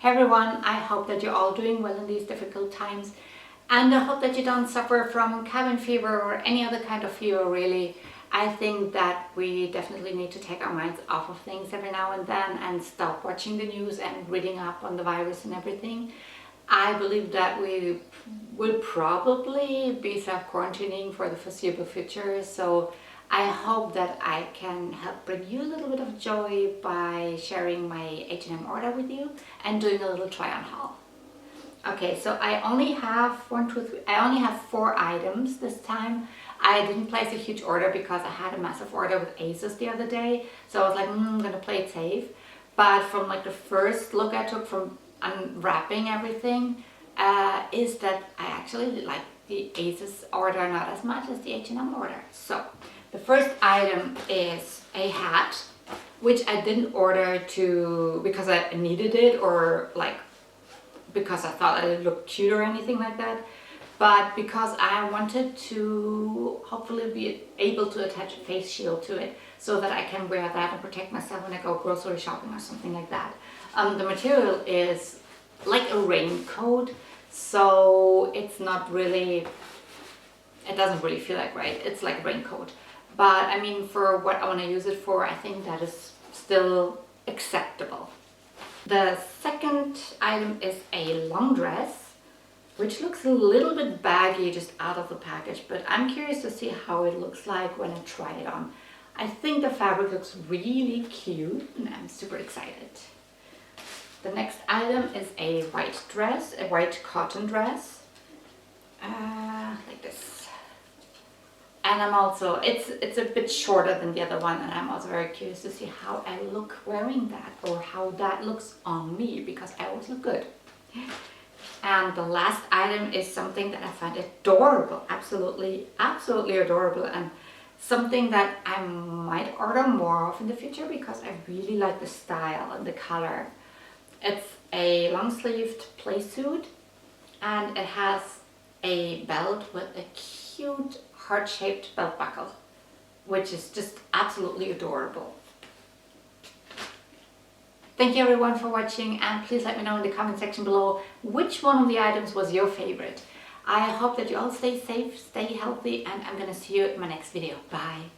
Hey everyone, I hope that you're all doing well in these difficult times, and I hope that you don't suffer from cabin fever or any other kind of fever really. I think that we definitely need to take our minds off of things every now and then and stop watching the news and reading up on the virus and everything. I believe that we will probably be self-quarantining for the foreseeable future, so I hope that I can help bring you a little bit of joy by sharing my H&M order with you and doing a little try-on haul. Okay, so I only have I only have 4 items this time. I didn't place a huge order because I had a massive order with ASOS the other day, so I was like, I'm gonna play it safe. But from like the first look I took from unwrapping everything, is that I actually like the ASOS order not as much as the H&M order. So the first item is a hat, which I didn't order because I needed it or like because I thought it looked cute or anything like that, but because I wanted to hopefully be able to attach a face shield to it so that I can wear that and protect myself when I go grocery shopping or something like that. The material is like a raincoat, so it's not really, it doesn't really feel like, right? It's like a raincoat. But I mean, for what I want to use it for, I think that is still acceptable. The second item is a long dress, which looks a little bit baggy just out of the package, but I'm curious to see how it looks like when I try it on. I think the fabric looks really cute and I'm super excited. The next item is a white dress, a white cotton dress, like this. And I'm also, it's a bit shorter than the other one, and I'm also very curious to see how I look wearing that or how that looks on me, because I always look good. And the last item is something that I find adorable, absolutely adorable, and something that I might order more of in the future because I really like the style and the color. It's a long-sleeved play suit, and it has a belt with a cute heart-shaped belt buckle, which is just absolutely adorable. Thank you everyone for watching, and please let me know in the comment section below which one of the items was your favorite. I hope that you all stay safe, stay healthy, and I'm gonna see you in my next video. Bye!